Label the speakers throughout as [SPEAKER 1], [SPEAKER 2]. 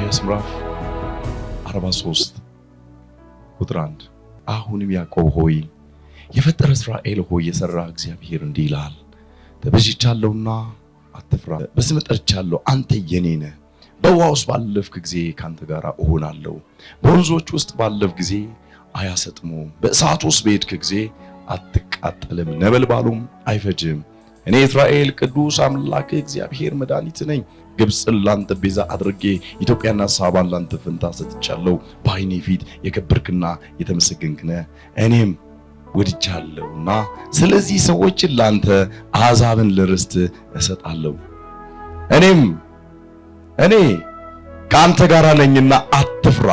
[SPEAKER 1] ኢሳይያስ ምዕራፍ 43 ቁጥር 1 አሁንም ያዕቆብ ሆይ የፈጠረ እስራኤል ሆይ የሰራ እግዚአብሔር እንዲህ ይላል፣ ተቤዥቻለሁና አትፍራ፣ በስምህ ጠርቻለሁ፣ አንተ የኔ ነህ። በውኃ ውስጥ ባለፍክ ጊዜ ካንተ ጋር እሆናለሁ፣ በወንዞች ውስጥ ባለፍክ ጊዜ አያሰጥሙም፣ በእሳት ውስጥ በሄድክ ጊዜ አትቃጠልም፣ ነበልባሉም አይፈጅም። እኔ እስራኤል ቅዱስ አምላክ እግዚአብሔር መድኃኒት ነኝ። ግብፅን ላንተ ቤዛ አድርጌ ኢትዮጵያና ሳባን ላንተ ፈንታ ሰጥቻለሁ። በዓይኔ ፊት የከበርክና የተመሰገንክ ነህ፣ እኔም ወድጃለሁና ስለዚህ ሰዎችን ላንተ አሕዛብን ለርስት እሰጣለሁ። እኔ ከአንተ ጋር ነኝና አትፍራ።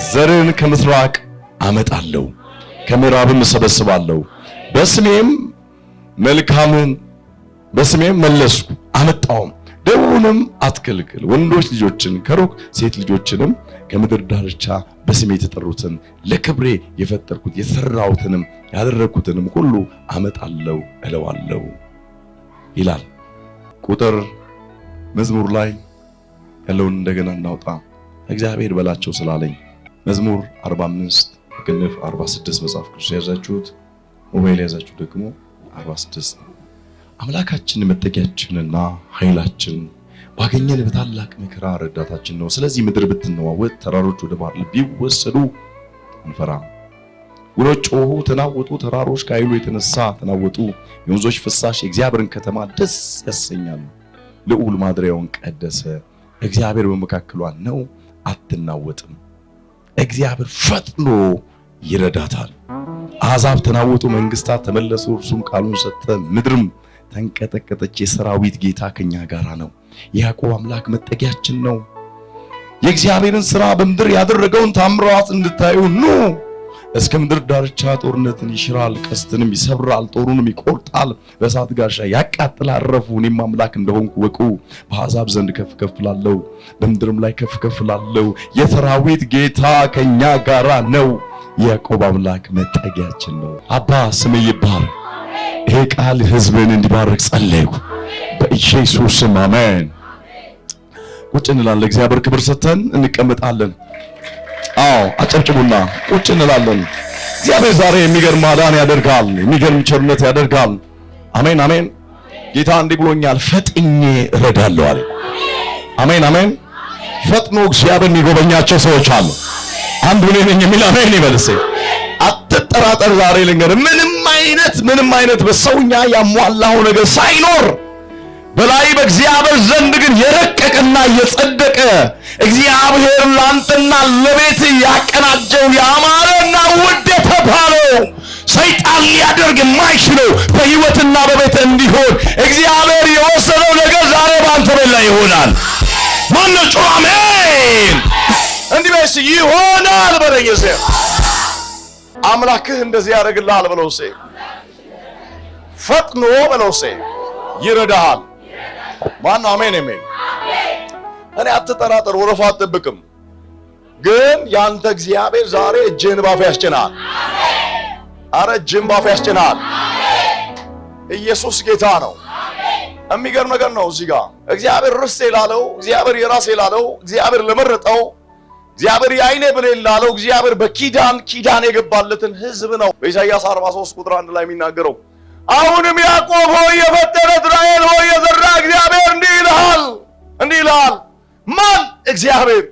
[SPEAKER 1] ዘርን ከምስራቅ አመጣለሁ፣ ከምዕራብም እሰበስባለሁ። በስሜም መለስኩ አመጣውም። ደቡብንም አትከልክል። ወንዶች ልጆችን ከሩቅ ሴት ልጆችንም ከምድር ዳርቻ በስሜ የተጠሩትን ለክብሬ የፈጠርኩት የሰራሁትንም ያደረግኩትንም ሁሉ አመጣለሁ እለዋለሁ ይላል። ቁጥር መዝሙር ላይ ያለውን እንደገና እናውጣ። እግዚአብሔር በላቸው ስላለኝ መዝሙር 45 ቅንፍ 46 መጽሐፍ ቅዱስ ያዛችሁት ሞባይል ያዛችሁ ደግሞ 46 አምላካችን መጠጊያችንና ኃይላችን ባገኘን በታላቅ መከራ ረዳታችን ነው። ስለዚህ ምድር ብትነዋወጥ ተራሮች ወደ ባህር ቢወሰዱ አንፈራም። ውኆች ጮኹ ተናወጡ፣ ተራሮች ከኃይሉ የተነሳ ተናወጡ። የወንዞች ፍሳሽ የእግዚአብሔርን ከተማ ደስ ያሰኛሉ። ልዑል ማደሪያውን ቀደሰ። እግዚአብሔር በመካከሏ ነው አትናወጥም። እግዚአብሔር ፈጥኖ ይረዳታል። አሕዛብ ተናወጡ፣ መንግስታት ተመለሱ። እርሱም ቃሉን ሰጠ፣ ምድርም ተንቀጠቀጠች። የሰራዊት ጌታ ከኛ ጋር ነው። የያዕቆብ አምላክ መጠጊያችን ነው። የእግዚአብሔርን ሥራ በምድር ያደረገውን ታምራት እንድታዩ ኑ። እስከ ምድር ዳርቻ ጦርነትን ይሽራል፣ ቀስትንም ይሰብራል፣ ጦሩንም ይቆርጣል፣ በእሳት ጋሻ ያቃጥላል። አረፉ። እኔም አምላክ እንደሆንኩ ወቁ። በአሕዛብ ዘንድ ከፍ ከፍ እላለሁ፣ በምድርም ላይ ከፍ ከፍ እላለሁ። የሰራዊት ጌታ ከኛ ጋር ነው። የያዕቆብ አምላክ መጠጊያችን ነው። አባ ስም ይባረክ። ይሄ ቃል ሕዝብን እንዲባርክ ጸለይኩ በኢየሱስ ስም አሜን። ቁጭ እንላለን። እግዚአብሔር ክብር ሰጥተን እንቀመጣለን። አጨብጭቡና ቁጭ እንላለን። እግዚአብሔር ዛሬ የሚገርም ማዳን ያደርጋል፣ የሚገርም ቸርነት ያደርጋል። አሜን አሜን። ጌታ እንዲህ ብሎኛል፣ ፈጥኜ እረዳለሁ አለ። አሜን አሜን። ፈጥኖ እግዚአብሔር የሚጎበኛቸው ሰዎች አሉ። አንዱ እኔ ነኝ የሚል አሜን ይበልሴ። አትጠራጠር። ዛሬ ልንገርህ፣ ምንም አይነት በሰውኛ ያሟላው ነገር ሳይኖር በላይ በእግዚአብሔር ዘንድ ግን የረቀቀና የጸደቀ እግዚአብሔር ላንተና ለቤት ያቀናጀው ያማረና ውድ የተባለው ሰይጣን ሊያደርግ የማይችለው በሕይወትና በቤት እንዲሆን እግዚአብሔር የወሰነው ነገር ዛሬ ባንተ ቤት ላይ ይሆናል። ማነው ጮህ አሜን? እንዲህ በስ ይሆናል በለኝ። አምላክህ እንደዚህ ያደርግልሃል በለው። ፈጥኖ በለው። ይረዳሃል። ማነው አሜን አሜን? እኔ አትጠራጠር፣ ወረፋ አትጠብቅም። ግን ያንተ እግዚአብሔር ዛሬ እጅህን ባፍ ያስጭናል። አረ እጅህን ባፍ ያስጭናል። ኢየሱስ ጌታ ነው። የሚገርም ነገር ነው። እዚህ ጋር እግዚአብሔር ርስቴ ላለው፣ እግዚአብሔር የራሴ ላለው፣ እግዚአብሔር ለመረጠው፣ እግዚአብሔር የዓይኔ ብሌን ላለው እግዚአብሔር በኪዳን የገባለትን ሕዝብ ነው በኢሳይያስ 43 ቁጥር 1 ላይ የሚናገረው። አሁንም ያዕቆብ ሆይ የፈጠረ እስራኤል ሆይ የዘራ እግዚአብሔር እንዲህ ይልሃል። ማን? እግዚአብሔር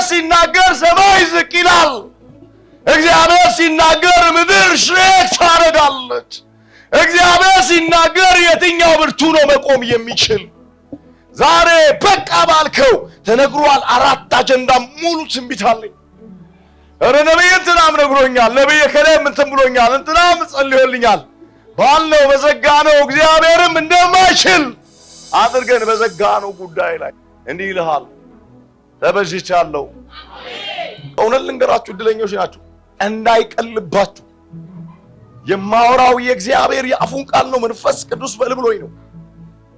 [SPEAKER 1] ሲናገር ሰማይ ዝቅ ይላል። እግዚአብሔር ሲናገር ምድር ሽሬክ ታረጋለች። እግዚአብሔር ሲናገር የትኛው ብርቱ ነው መቆም የሚችል? ዛሬ በቃ ባልከው ተነግሯል። 4 አጀንዳ ሙሉ ትንቢት አለኝ። እረ ነብይ እንትናም ነግሮኛል፣ ነብይ ከለም እንትን ብሎኛል፣ እንትናም ጸልዮልኛል ባለው በዘጋነው እግዚአብሔርም እንደማይችል አድርገን በዘጋነው ጉዳይ ላይ እንዲህ ይልሃል፣ ተበጅቻለሁ። እውነት ልንገራችሁ፣ እድለኞች ናችሁ። እንዳይቀልባችሁ የማወራው የእግዚአብሔር የአፉን ቃል ነው። መንፈስ ቅዱስ በልብሎኝ ነው።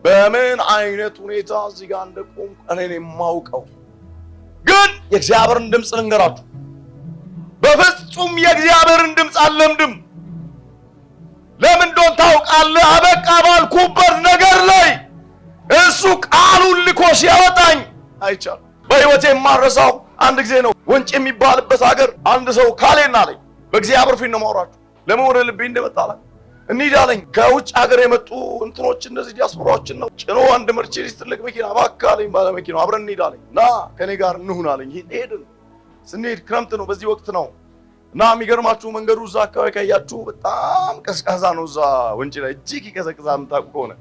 [SPEAKER 1] በምን አይነት ሁኔታ እዚህ ጋር እንደቆምኩ እኔ የማውቀው ግን የእግዚአብሔርን ድምፅ ልንገራችሁ፣ በፍጹም የእግዚአብሔርን ድምፅ አልለምድም። ለምን እንደሆነ ታውቃለህ? አበቃ ባልኩበት ነገር ላይ እሱ ቃሉን ልኮ ሲያወጣኝ አይቻልም። በህይወቴ የማረሳው አንድ ጊዜ ነው። ወንጭ የሚባልበት ሀገር አንድ ሰው ካሌና አለኝ። በእግዚአብሔር ፊት ነው ማውራችሁ። ለምን ወደ ልቤ እንደመጣ አለ። እንሂድ አለኝ። ከውጭ ሀገር የመጡ እንትኖች እንደዚህ ዲያስፖራዎችን ነው ጭኖ አንድ መርቼዲስ ትልቅ መኪና እባክህ አለኝ። ባለ መኪናው አብረን እንሂድ አለኝ። ና ከኔ ጋር እንሁን አለኝ። ሄድን። ስንሄድ ክረምት ነው፣ በዚህ ወቅት ነው እና የሚገርማችሁ መንገዱ እዛ አካባቢ ካያችሁ በጣም ቀዝቃዛ ነው። እዛ ወንጭ ላይ እጅግ ይቀዘቅዛል። የምታውቁ ከሆነ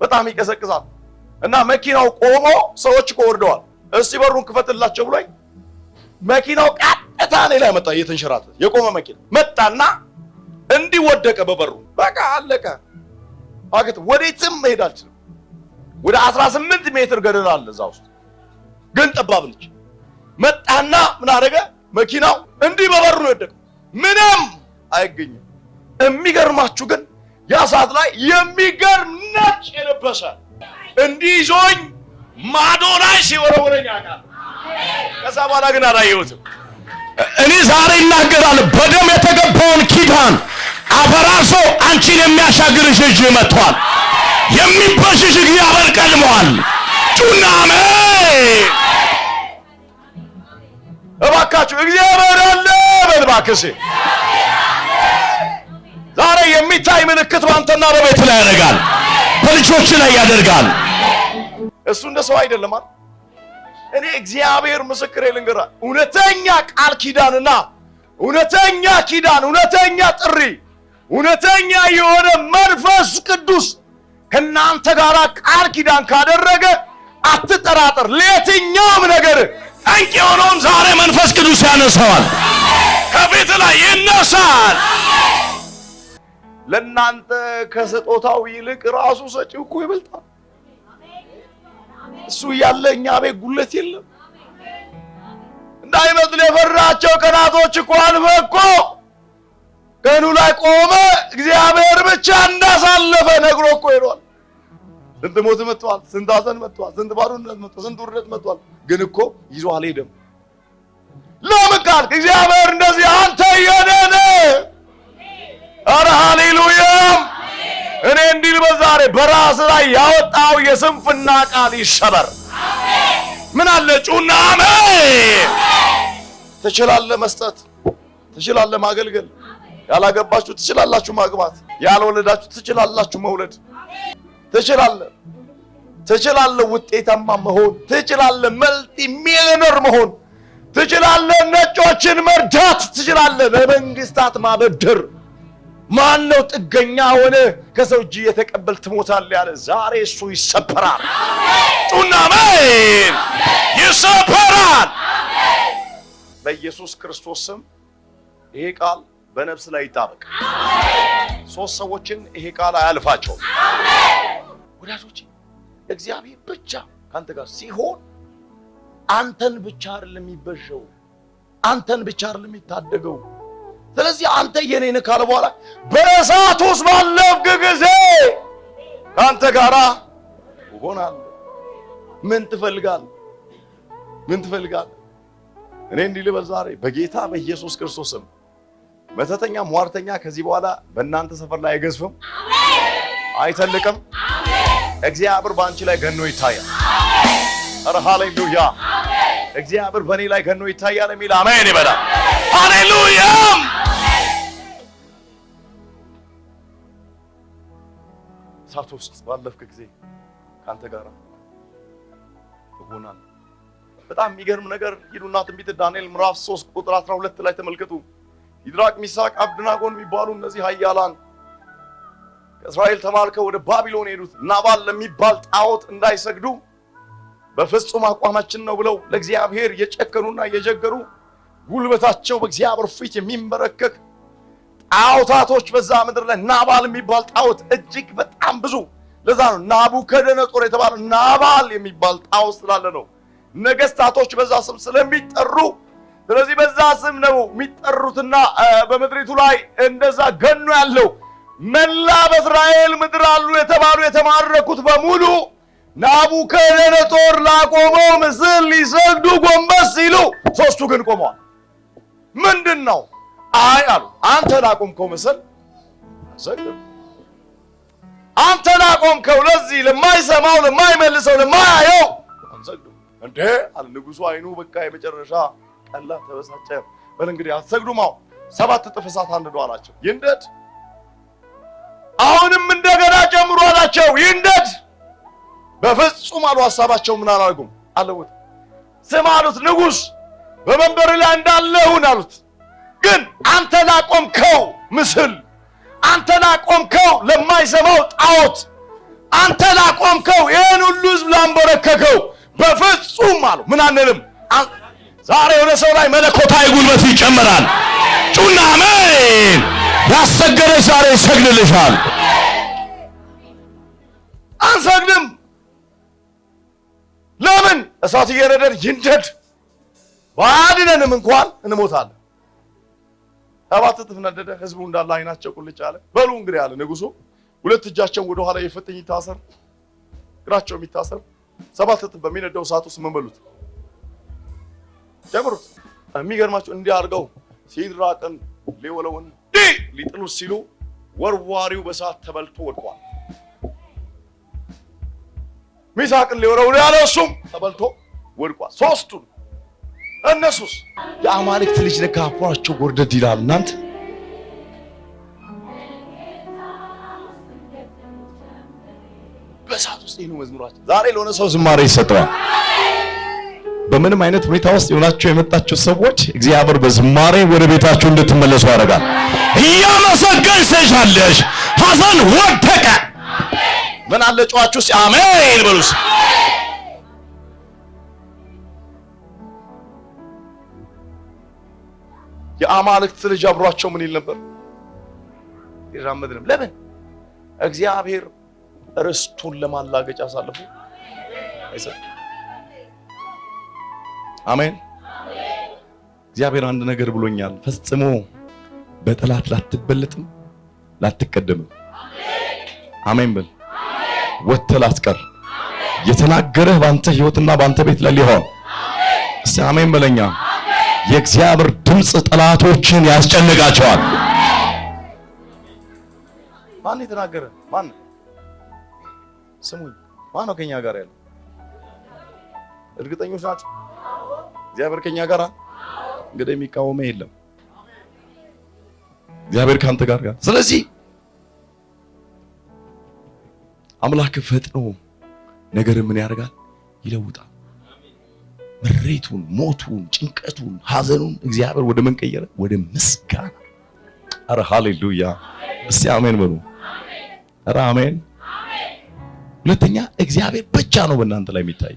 [SPEAKER 1] በጣም ይቀዘቅዛል። እና መኪናው ቆሞ ሰዎች እኮ ወርደዋል። እስቲ በሩን ክፈትላቸው ብሎኝ መኪናው ቀጥታ እኔ ላይ መጣ። እየተንሸራተተ የቆመ መኪና መጣና እንዲህ ወደቀ በበሩ። በቃ አለቀ። አገት ወዴትም መሄድ አልችልም። ወደ 18 ሜትር ገደል አለ እዛ ውስጥ፣ ግን ጠባብ ነች። መጣና ምን አደረገ? መኪናው እንዲህ በበሩ ነው የወደቀው። ምንም አይገኝም። የሚገርማችሁ ግን ያ ሰዓት ላይ የሚገርም ነጭ የለበሰ እንዲህ ይዞኝ ማዶ ላይ ሲወረወረኝ አውቃለሁ። ከዛ በኋላ ግን አላየሁትም።
[SPEAKER 2] እኔ ዛሬ እናገራለሁ፣ በደም የተገባውን ኪዳን አፈራርሶ አንቺን የሚያሻግርሽ እጅ መጥቷል። የሚበሽሽ እግዚአብሔር ቀድሟል። ጩና አሜን።
[SPEAKER 1] እባካችሁ እግዚአብሔር አለ በል እባክህ። ዛሬ የሚታይ ምልክት ባንተና በቤት ላይ ያደርጋል፣ በልጆች ላይ ያደርጋል። እሱ እንደ ሰው አይደለም አይደል? እኔ እግዚአብሔር ምስክሬ ልንገራ፣ እውነተኛ ቃል ኪዳንና እውነተኛ ኪዳን፣ እውነተኛ ጥሪ፣ እውነተኛ የሆነ መንፈስ ቅዱስ ከናንተ ጋር ቃል ኪዳን ካደረገ አትጠራጠር። ለየትኛውም ነገር
[SPEAKER 2] ጠንቅ የሆነውን ዛሬ መንፈስ ቅዱስ ያነሳዋል፣ ከፊት ላይ ይነሳል።
[SPEAKER 1] ለናንተ ከስጦታው ይልቅ ራሱ ሰጪው እኮ ይበልጣል። እሱ ያለ እኛ ቤት ጉለት የለም። እንዳይመስል የፈራቸው ቀናቶች እኮ አልፈኮ ቀኑ ላይ ቆመ። እግዚአብሔር ብቻ እንዳሳለፈ ነግሮ እኮ ሄዷል። ስንት ሞት መጥቷል፣ ስንት ሐዘን መጥቷል፣ ስንት ባዶነት መጥቷል፣ ስንት ውርደት መጥቷል። ግን እኮ ይዞ አልሄደም። ለምን ካልክ እግዚአብሔር እንደዚህ አንተ የኔ ነህ። ኧረ ሃሌሉያ! እኔ እንዲል በዛሬ በራስ ላይ ያወጣው የስንፍና ቃል ይሰበር። ምን አለ ጩና አሜን። ትችላለህ መስጠት፣ ትችላለህ ማገልገል። ያላገባችሁ ትችላላችሁ ማግባት፣ ያልወለዳችሁ ትችላላችሁ መውለድ። ትችላለህ ውጤታማ መሆን፣ ትችላለህ መልቲ ሚሊዮነር መሆን፣ ትችላለህ ነጮችን መርዳት፣ ትችላለህ ለመንግስታት ማበደር። ማን ነው ጥገኛ ሆነ ከሰው እጅ የተቀበል ትሞታለህ ያለ? ዛሬ እሱ ይሰበራል።
[SPEAKER 2] ጩና አሜን። ይሰበራል
[SPEAKER 1] በኢየሱስ ክርስቶስ ስም። ይሄ ቃል በነፍስ ላይ ይጣበቅ። ሶስት ሰዎችን ይሄ ቃል አያልፋቸው። ወዳጆቼ እግዚአብሔር ብቻ ካንተ ጋር ሲሆን አንተን ብቻ አይደለም የሚበጀው፣ አንተን ብቻ አይደለም የሚታደገው። ስለዚህ አንተ የኔ ነህ ካለ በኋላ በእሳት ውስጥ ባለፍክ ጊዜ አንተ ጋራ እሆናለሁ። ምን ትፈልጋለህ? ምን ትፈልጋለህ? እኔ እንዲህ ልበል ዛሬ በጌታ በኢየሱስ ክርስቶስ ስም፣ መተተኛ ሟርተኛ ከዚህ በኋላ በእናንተ ሰፈር ላይ አይገዝፍም፣ አይተልቅም። እግዚአብሔር በአንቺ ላይ ገኖ ይታያል። ኧረ ሃሌሉያ! እግዚአብሔር በእኔ ላይ ገኖ ይታያል የሚል አሜን ይበላል።
[SPEAKER 2] ሃሌሉያ!
[SPEAKER 1] እሳት ውስጥ ባለፍክ ጊዜ ካንተ ጋር እሆናለሁ። በጣም የሚገርም ነገር ሂዱና ትንቢተ ዳንኤል ምዕራፍ 3 ቁጥር 12 ላይ ተመልከቱ። ሲድራቅ ሚሳቅ አብደናጎን የሚባሉ እነዚህ ኃያላን ከእስራኤል ተማርከው ወደ ባቢሎን ሄዱት። ናባል ለሚባል ጣዖት እንዳይሰግዱ በፍጹም አቋማችን ነው ብለው ለእግዚአብሔር የጨከኑና የጀገሩ ጉልበታቸው በእግዚአብሔር ፊት የሚንበረከክ ጣዖታቶች በዛ ምድር ላይ ናባል የሚባል ጣዖት እጅግ በጣም ብዙ። ለዛ ነው ናቡከደነጾር የተባለው ናባል የሚባል ጣዖት ስላለ ነው ነገስታቶች በዛ ስም ስለሚጠሩ። ስለዚህ በዛ ስም ነው የሚጠሩትና በምድሪቱ ላይ እንደዛ ገኖ ያለው መላ በእስራኤል ምድር አሉ የተባሉ የተማረኩት በሙሉ ናቡከደነጾር ላቆመው ምስል ሊሰግዱ ጎንበስ ሲሉ ሶስቱ ግን ቆመዋል። ምንድነው? አይ አሉ፣ አንተ ላቆምከው ምስል አንሰግድም። አንተ ላቆምከው ለዚህ ለማይሰማው ለማይመልሰው ለማያየው አንሰግድም። እንዴ አለ ንጉሡ። አይኑ በቃ የመጨረሻ ቀላ ተበሳጨ። በል እንግዲህ አትሰግዱም፣ አሁን 7 እጥፍ እሳት አንድዶ አላቸው። ይንደድ። አሁንም እንደገና ጨምሮ አላቸው። ይንደድ። በፍጹም አሉ ሐሳባቸው ምን አላደረጉም አለውት። ስማ አሉት፣ ንጉሥ በመንበር ላይ እንዳለሁን አሉት። ግን አንተ ላቆምከው ምስል፣ አንተ ላቆምከው ለማይሰማው ጣዖት፣ አንተ ላቆምከው ይሄን ሁሉ ሕዝብ ላንበረከከው በፍጹም አሉ ምን አንልም። ዛሬ ወደ ሰው ላይ መለኮታዊ ጉልበት ይጨመራል። ጩና አሜን። ያሰገደሽ ዛሬ ይሰግድልሻል። አንሰግድም። ለምን? እሳት እየነደደ ይንደድ፣ ባድነንም እንኳን እንሞታለን። 7 እጥፍ ነደደ። ህዝቡ እንዳለ አይናቸው ቁልጭ አለ። በሉ እንግዲህ አለ ንጉሡ፣ 2 እጃቸው ወደ ኋላ የፍጥኝ ይታሰር፣ እግራቸው የሚታሰር 7 እጥፍ በሚነደው እሳት ውስጥ ምን በሉት ጀምሩት። የሚገርማቸው እንዲህ አድርገው ሲድራቅን ሊወለውን ሊጥሉት ሲሉ ወርዋሪው በእሳት ተበልቶ ወድቋል። ሚሳቅን ሊወረውር ያለው እሱም ተበልቶ ወድቋል። 3ቱን እነሱስ የአማልክት ልጅ ለካ አፏቸው ጎርደድ ይላል። እናንተ በእሳት ውስጥ ይሄ ነው መዝሙራችን። ዛሬ ለሆነ ሰው ዝማሬ ይሰጠዋል። በምንም አይነት ሁኔታ ውስጥ የሆናችሁ የመጣችሁ ሰዎች እግዚአብሔር በዝማሬ ወደ ቤታችሁ እንድትመለሱ ያደርጋል። እያመሰገንሽ ትሄጃለሽ። ሐዘን ወደቀ። ምን አለ ጨዋችሁ እስኪ አሜን በሉስ። የአማልክት ልጅ አብሯቸው ምን ይል ነበር? ይራመድ ነበር። ለምን? እግዚአብሔር ርስቱን ለማላገጫ አሳልፎ አይሰጥም። አሜን። እግዚአብሔር አንድ ነገር ብሎኛል። ፈጽሞ በጠላት ላትበለጥም ላትቀደምም። አሜን በል። ወጥተህ ላትቀር። የተናገረህ ባንተ ህይወትና ባንተ ቤት ላይ ሊሆን እስቲ አሜን በለኛ። የእግዚአብሔር ድምጽ ጠላቶችን ያስጨንቃቸዋል። ማን የተናገረ? ማን? ስሙኝ። ማን ነው ከኛ ጋር ያለው? እርግጠኞች ናችሁ? እግዚአብሔር ከኛ ጋር እንግዲህ የሚቃወመ የለም። እግዚአብሔር ካንተ ጋር ጋር። ስለዚህ አምላክ ፈጥኖ ነገር ምን ያደርጋል? ይለውጣል። ምሬቱን፣ ሞቱን፣ ጭንቀቱን፣ ሐዘኑን እግዚአብሔር ወደ ምን ቀየረ? ወደ ምስጋና። አረ ሃሌሉያ! እስቲ አሜን በሉ። አረ አሜን። ሁለተኛ እግዚአብሔር ብቻ ነው በእናንተ ላይ የሚታይ።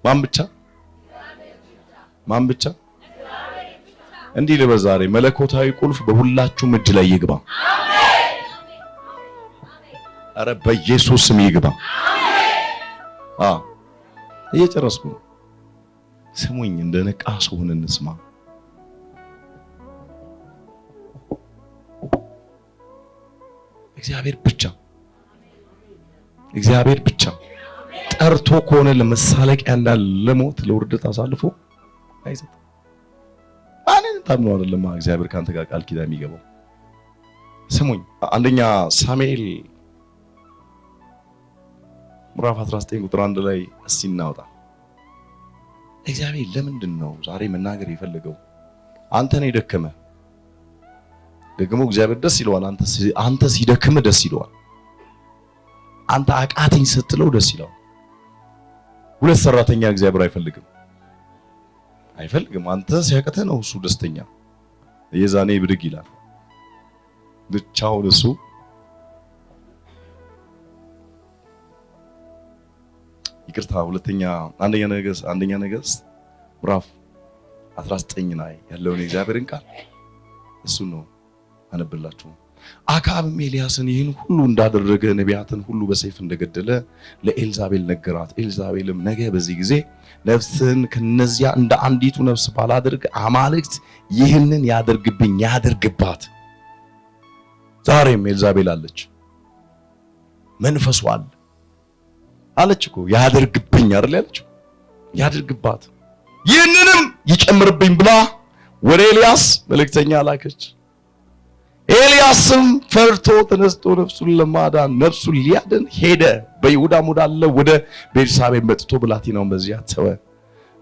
[SPEAKER 1] ማን ብቻ? ማን ብቻ? እንዲህ ልበል ዛሬ መለኮታዊ ቁልፍ በሁላችሁም እጅ ላይ ይግባ። አረ በኢየሱስ ስም ይግባ። እየጨረስኩ ነው። ስሙኝ፣ እንደ ነቃ ሰው ሆነን እንስማ። እግዚአብሔር ብቻ ጠርቶ ከሆነ ለመሳለቂያ እንዳለ ለሞት ለውርደት አሳልፎ አይሰጥም። ማንን ታምነው አይደለም እግዚአብሔር ካንተ ጋር ቃል ኪዳን የሚገባው። ስሙኝ፣ አንደኛ ሳሙኤል ምዕራፍ 19 ቁጥር 1 ላይ እስቲ እናውጣ። እግዚአብሔር ለምንድን ነው ዛሬ መናገር የፈለገው? አንተ ነው የደከመ። ደግሞ እግዚአብሔር ደስ ይለዋል። አንተ ሲደክም ደስ ይለዋል። አንተ አቃተኝ ስትለው ደስ ይለዋል። ሁለት ሰራተኛ እግዚአብሔር አይፈልግም። አንተ ሲያቀተ ነው እሱ ደስተኛ። የዛኔ ብድግ ይላል ብቻውን እሱ። ይቅርታ፣ አንደኛ ነገሥት ምዕራፍ 19 ላይ ያለውን የእግዚአብሔርን ቃል እሱ ነው አነብላችሁ። አክዓብም ኤልያስን ይህን ሁሉ እንዳደረገ ነቢያትን ሁሉ በሰይፍ እንደገደለ ለኤልዛቤል ነገራት። ኤልዛቤልም ነገ በዚህ ጊዜ ነፍስን ከነዚያ እንደ አንዲቱ ነፍስ ባላደርግ አማልክት ይህንን ያደርግባት። ዛሬም ኤልዛቤል አለች፣ መንፈሱ አለ አለች እኮ ያደርግብኝ አይደል ያለችው? ያደርግባት፣ ይህንንም ይጨምርብኝ ብላ ወደ ኤልያስ መልእክተኛ ላከች። ኤልያስም ፈርቶ ተነስቶ ነፍሱን ሊያድን ሄደ። በይሁዳም ወዳለ ወደ ቤርሳቤ መጥቶ ብላቴናውን በዚያ ተወ።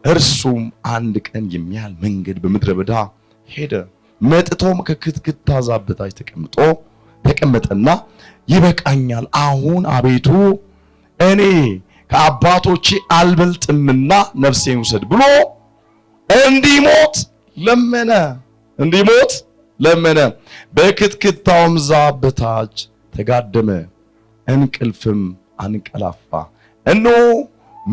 [SPEAKER 1] እርሱም አንድ ቀን የሚያህል መንገድ በምድረ በዳ ሄደ። መጥቶም ከክትክታ ዛፍ በታች ተቀመጠና ይበቃኛል፣ አሁን አቤቱ እኔ ከአባቶቼ አልበልጥምና ነፍሴን ውሰድ ብሎ እንዲሞት ለመነ። በክትክታውም ዛፍ በታች ተጋደመ፣ እንቅልፍም አንቀላፋ። እነሆ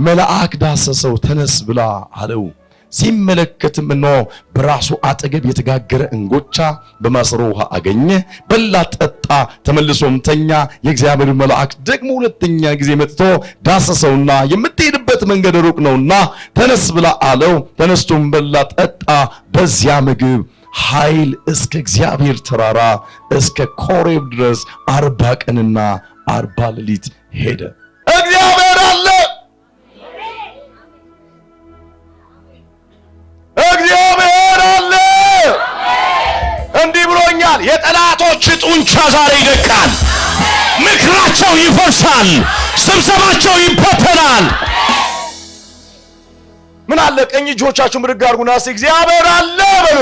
[SPEAKER 1] መልአክ ዳሰሰው፣ ተነስ ብላ አለው። ሲመለከትም እነሆ በራሱ አጠገብ የተጋገረ እንጎቻ በማሰሮ ውሃ አገኘ፣ በላ፣ ጠጣ፣ ተመልሶም ተኛ። የእግዚአብሔር መልአክ ደግሞ ሁለተኛ ጊዜ መጥቶ ዳሰሰውና የምትሄድበት መንገድ ሩቅ ነውና ተነስ ብላ አለው። ተነስቶም በላ፣ ጠጣ። በዚያ ምግብ ኃይል እስከ እግዚአብሔር ተራራ እስከ ኮሬብ ድረስ 40 ቀንና 40 ሌሊት ሄደ። እግዚአብሔር አለ። እግዚአብሔር አለ። እንዲህ ብሎኛል፣ የጠላቶች ጡንቻ ዛሬ ይደቃል፣ ምክራቸው ይፈርሳል፣ ስብሰባቸው ይበተናል። ምን አለ? ቀኝ እጆቻችሁ ምድግ አድርጉና እስቲ እግዚአብሔር አለ በሉ።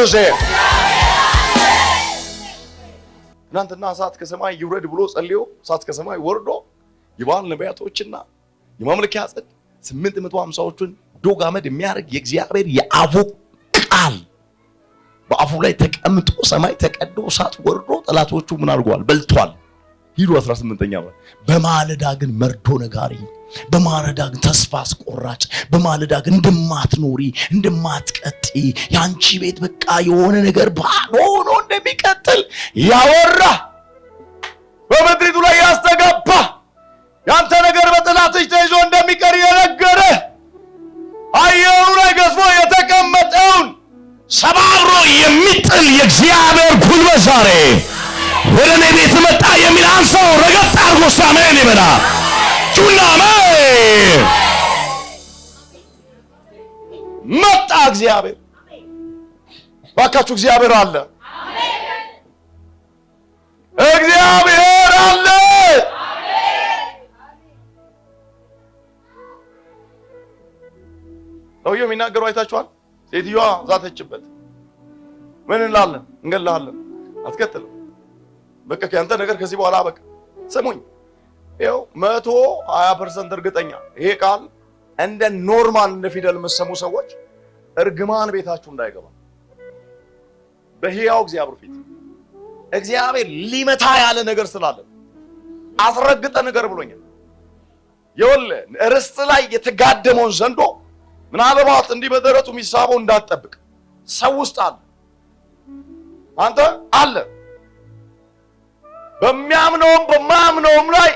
[SPEAKER 1] ትናንትና እሳት ከሰማይ ይውረድ ብሎ ጸልዮ እሳት ከሰማይ ወርዶ የበዓል ነቢያቶችና የማምለኪያ ጸድ 850ዎቹን ዶግ አመድ የሚያደርግ የእግዚአብሔር የአፉ ቃል በአፉ ላይ ተቀምጦ ሰማይ ተቀዶ እሳት ወርዶ ጠላቶቹ ምን አድርጓል? በልቷል። ሂዱ 18ኛ በማለዳ ግን መርዶ ነጋሪ፣ በማለዳ ግን ተስፋ አስቆራጭ፣ በማለዳ ግን እንደማትኖሪ እንደማትቀጢ፣ ያንቺ ቤት በቃ የሆነ ነገር ባዶ ሆኖ እንደሚቀጥል ያወራ፣ በምድሪቱ ላይ ያስተጋባ፣ ያንተ ነገር በጠላትሽ ተይዞ እንደሚቀር የነገረ፣ አየሩ ላይ ገዝፎ የተቀመጠውን ሰባብሮ የሚጥል የእግዚአብሔር ጉልበት ዛሬ ወደ እኔ ቤት መጣ የሚል አንሰው ረገጥ አድርጎ አሜን ይበላ። ጩና አሜን። መጣ እግዚአብሔር። ባካችሁ እግዚአብሔር አለ። እግዚአብሔር አለ። ሰውየው የሚናገረው አይታችኋል። ሴትዮዋ ዛተችበት። ምን እንላለን? እንገላለን። አትቀጥልም። በቃ ያንተ ነገር ከዚህ በኋላ በቃ ስሙኝ። ይኸው 120% እርግጠኛ ይሄ ቃል እንደ ኖርማል እንደ ፊደል የምትሰሙ ሰዎች እርግማን ቤታችሁ እንዳይገባ በሕያው እግዚአብሔር ፊት እግዚአብሔር ሊመታ ያለ ነገር ስላለ አስረግጠ ነገር ብሎኛል። ይኸውልህ ርስት ላይ የተጋደመውን ዘንዶ ምናልባት እንዲህ በደረቱ የሚሳበው እንዳትጠብቅ ሰው ውስጥ አለ። አንተ አለ በሚያምነውም በማያምነውም ላይ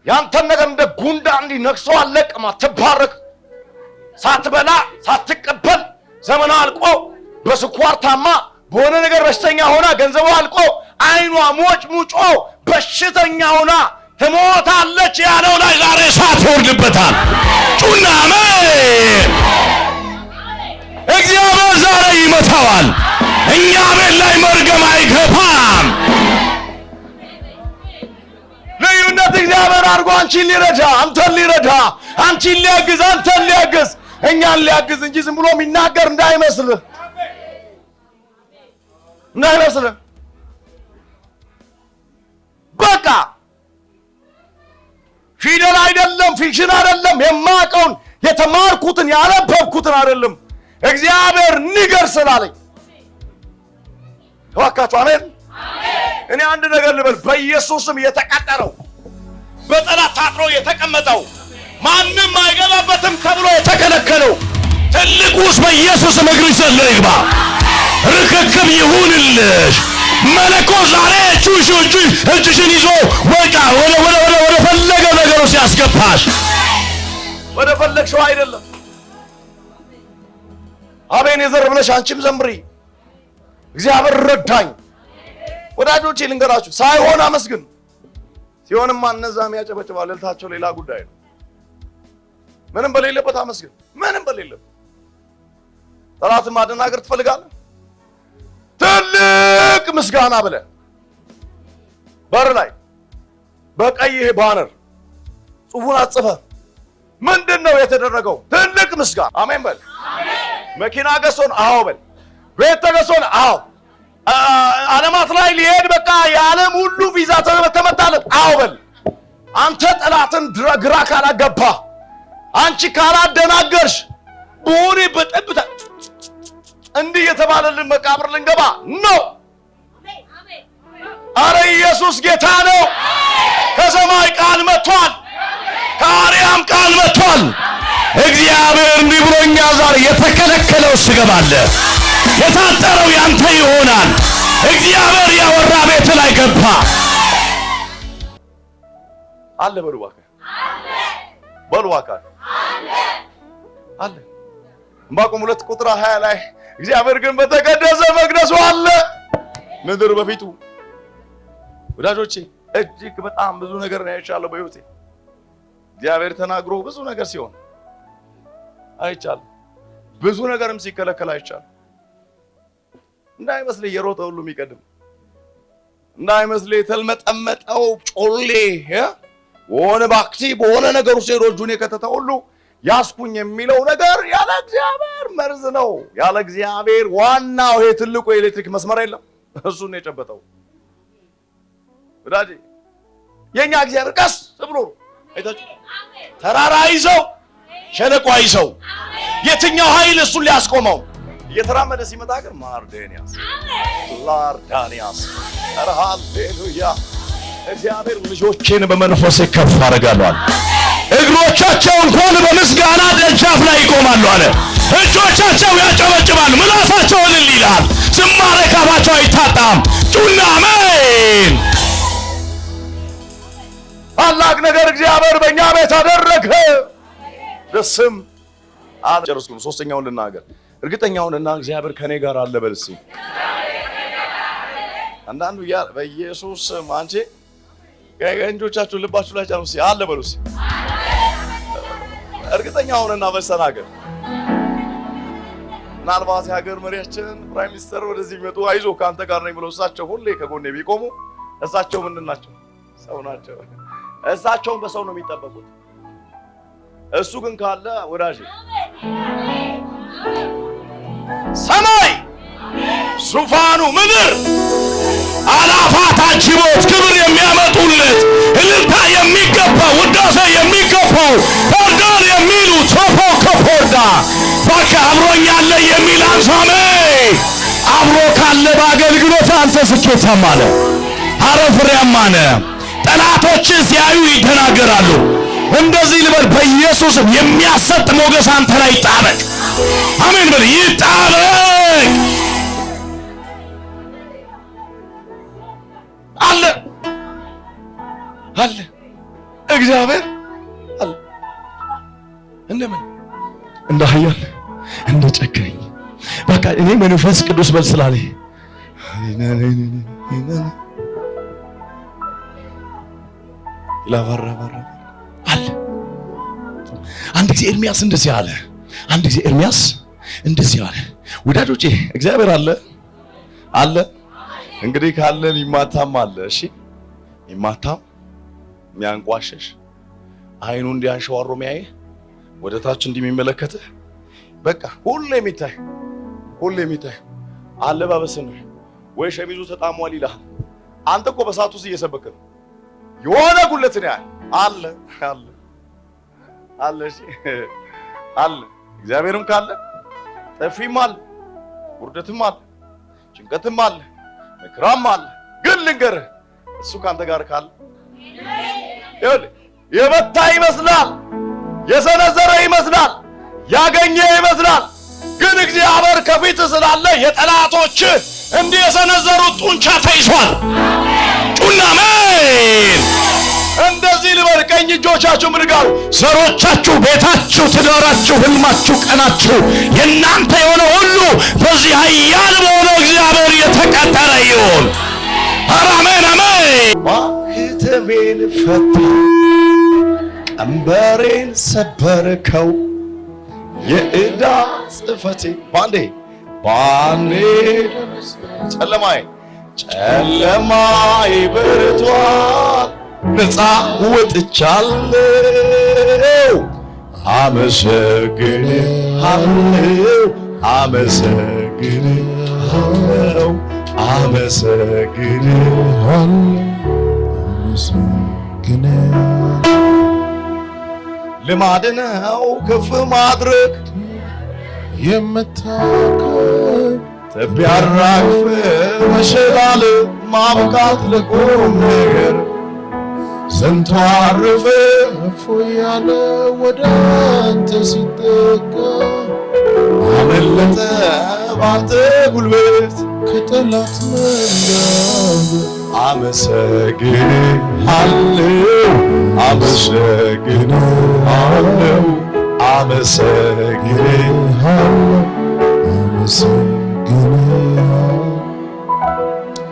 [SPEAKER 1] ያንተን ነገር እንደ ጉንዳን እንዲነክሶ አለቅማ ትባረክ። ሳትበላ ሳትቀበል ዘመኗ አልቆ በስኳር ታማ በሆነ ነገር በሽተኛ ሆና ገንዘቧ አልቆ አይኗ ሞጭ ሙጮ በሽተኛ ሆና ትሞታለች ያለው ላይ ዛሬ እሳት ይወርድበታል። ጩና አሜን። እግዚአብሔር ዛሬ ይመታዋል። እኛ ቤት ላይ መርገም አይገባም። ልዩነት እግዚአብሔር አድርጎ አንቺን ሊረዳ አንተን ሊረዳ አንቺን ሊያግዝ አንተን ሊያግዝ እኛን ሊያግዝ እንጂ ዝም ብሎ የሚናገር እንዳይመስልህ በቃ ፊደል አይደለም፣ ፊክሽን አይደለም፣ የማውቀውን የተማርኩትን ያነበብኩትን አይደለም። እግዚአብሔር ንገር ስላለኝ እባካችሁ አሜን። እኔ አንድ ነገር ልበል፣ በኢየሱስም የተቀጠረው በጠላት ታጥሮ የተቀመጠው ማንም አይገባበትም ተብሎ የተከለከለው ትልቁስ በኢየሱስም እግር ይዘል ይግባ። ርክክብ ይሁንልሽ። መለኮት ዛሬ እጅሽን ይዞ ወጣ ወደ ፈለገው ነገር ውስጥ ያስገባሽ። ወደ ፈለግሽው አይደለም። አቤን የዘር ብለሽ አንቺም ዘምሪ። እግዚአብሔር ረዳኝ። ወዳጆቼ ልንገራችሁ፣ ሳይሆን አመስግን። ሲሆንማ እነዛም ያጨበጭባል። እልልታቸው ሌላ ጉዳይ ነው። ምንም በሌለበት አመስግን። ምንም በሌለበት ጠላትን ማደናገር ትፈልጋለህ? ትልቅ ምስጋና ብለህ በር ላይ በቀይ ባነር
[SPEAKER 3] ጽሑፉን አጽፈ ምንድነው የተደረገው? ትልቅ ምስጋና። አሜን በል። መኪና ገዝቶን አዎ በል። ቤት ተገዝቶን አዎ። ዓለማት ላይ ሊሄድ በቃ የዓለም ሁሉ ቪዛ ተመታለት አዎ በል። አንተ ጠላትን ግራ ካላገባ፣ አንቺ ካላደናገርሽ ቡሪ በጠብታ እንዲህ የተባለልን መቃብር ልንገባ ነው። አረ ኢየሱስ ጌታ ነው። ከሰማይ ቃል መጥቷል፣ ከአርያም ቃል መጥቷል።
[SPEAKER 2] እግዚአብሔር እንዲህ ብሎኛል ዛሬ የተከለከለው ትገባለህ፣ የታጠረው ያንተ ይሆናል። እግዚአብሔር ያወራ ቤት ላይ ገባ
[SPEAKER 3] አለ በሉ እባክህ፣ በሉ እባክህ አለ። ዕንባቆም 2 ቁጥር 20 ላይ እግዚአብሔር ግን በተቀደሰ መቅደሱ አለ፣ ምድር በፊቱ። ወዳጆቼ እጅግ በጣም ብዙ ነገር ነው ያይቻለሁ በሕይወቴ። እግዚአብሔር ተናግሮ ብዙ ነገር ሲሆን አይቻለሁ፣ ብዙ ነገርም ሲከለከል አይቻለሁ። እንዳይመስልህ የሮጠ ሁሉ የሚቀድም፣ እንዳይመስልህ የተልመጠመጠው ጮሌ በሆነ ባክሲ በሆነ ነገር ውስጥ ሄዶ እጁን የከተተ ሁሉ ያስኩኝ የሚለው ነገር ያለ እግዚአብሔር መርዝ ነው። ያለ እግዚአብሔር ዋናው ይሄ ትልቁ የኤሌክትሪክ መስመር የለም፣ እሱን ነው የጨበጠው። ወዳጄ የኛ እግዚአብሔር ቀስ ብሎ አይታችሁ ተራራ ይዘው ሸለቆ ይዘው የትኛው ኃይል እሱን ሊያስቆመው? እየተራመደ ሲመጣ ግን ማርዳኒያስ ላርዳኒያስ ሃሌሉያ። እግዚአብሔር ልጆቼን በመንፈስ ከፍ አደርጋለሁ አለ።
[SPEAKER 2] እግሮቻቸው እንኳን በምስጋና ደጃፍ ላይ ይቆማሉ አለ። እጆቻቸው ያጨበጭባሉ፣ ምላሳቸው እልል ይላል። ዝማሬ ካፋቸው አይታጣም። ጩና አሜን።
[SPEAKER 3] ታላቅ ነገር እግዚአብሔር በእኛ ቤት አደረገ። ደስም አልጨረስኩም። ሶስተኛውን ልናገር። እርግጠኛውንና እግዚአብሔር ከኔ ጋር አለ በል እስኪ። አንዳንዱ ያ በኢየሱስ ስም አንቺ ከእንጆቻችሁ ልባችሁ ላይ ጫኑ እስኪ አለ በሉ እስኪ። እርግጠኛውንና በሰናገር ምናልባት የሀገር መሪያችን ፕራይም ሚኒስተር ወደዚህ ቢመጡ አይዞ ከአንተ ጋር ነኝ ብለው እሳቸው ሁሌ ከጎኔ ቢቆሙ እሳቸው ምንድን ናቸው? ሰው ናቸው። እሳቸውን በሰው ነው የሚጠበቁት። እሱ ግን ካለ ወዳጅ ሰማይ ዙፋኑ ምድር
[SPEAKER 2] አላፋት አጅቦት ክብር የሚያመጡለት እልልታ የሚገባው ውዳሴ የሚገባው ፎርዳር የሚሉ ሶፎ ከፎርዳ ባካ አብሮኝ ያለ የሚል አንሳሜ አብሮ ካለ በአገልግሎት አንተ ስኬታማ ነህ፣ ፍሬያማ ነህ። ጠላቶች ሲያዩ ይደናገራሉ። እንደዚህ ልበል በኢየሱስም የሚያሰጥ ሞገስ አንተ ላይ ይጣበቅ። አሜን በል። ይጣበቅ አለ
[SPEAKER 3] አለ እግዚአብሔር አለ። እንደምን
[SPEAKER 1] እንደ ኃያል እንደ ጨካኝ በቃ እኔ መንፈስ ቅዱስ በል ስላለኝ
[SPEAKER 3] ላባራባራ
[SPEAKER 1] አለ። አንድ ጊዜ ኤርሚያስ እንደዚህ አለ። አንድ ጊዜ ኤርሚያስ እንደዚህ አለ። ወዳጆቼ እግዚአብሔር አለ አለ። እንግዲህ ካለ ይማታም አለ። እሺ ይማታም የሚያንቋሸሽ አይኑ እንዲያንሸዋሮ የሚያይ ወደ ታች እንዲሚመለከተ በቃ ሁሌ የሚታይ አለባበስ ነው ወይ ሸሚዙ ተጣሟል ይላል። አንተ እኮ በሰዓቱ ውስጥ እየሰበከ ነው። የሆነ ጉለት ነው አለ አለ አለ። እሺ አለ። እግዚአብሔርም ካለ ጠፊም አለ፣ ውርደትም አለ፣ ጭንቀትም አለ፣ መከራም አለ። ግን ልንገርህ እሱ ካንተ ጋር ካለ የመታ ይመስላል፣ የሰነዘረ ይመስላል፣ ያገኘ ይመስላል። ግን እግዚአብሔር ከፊት ስላለ የጠላቶች እንዲህ የሰነዘሩት ጡንቻ ተይዟል።
[SPEAKER 2] ጩና አሜን።
[SPEAKER 3] እንደዚህ ልበል፣ ቀኝ እጆቻችሁ ምን ጋር
[SPEAKER 2] ዘሮቻችሁ፣ ቤታችሁ፣ ትዳራችሁ፣ ህልማችሁ፣ ቀናችሁ የእናንተ የሆነ ሁሉ በዚህ ኃያል በሆነው እግዚአብሔር የተቀጠረ ይሁን። አሜን አሜን።
[SPEAKER 3] ማህተቤን ፈታ፣ ቀንበሬን ሰበርከው፣ የዕዳ ጽሕፈቴ ባንዴ ጨለማይ በርቷል፣
[SPEAKER 1] ነፃ ወጥቻለሁ። አመሰግንሃለሁ አመሰግንሃለሁ አመሰግንሃለሁ። ልማድ ነው ከፍ ማድረግ የምታከብ ተቢያራግፍ መሸላል ማብቃት ለቁም ነገር ዘንቶ አረፈ እፎያለ ወደ አንተ ሲጠጋ አመለጠ ባንተ ጉልበት ከጠላት መንጋጋ። አመሰግንሃለሁ አመሰግንሃለሁ አመሰግንሃለሁ አመሰግንሃለሁ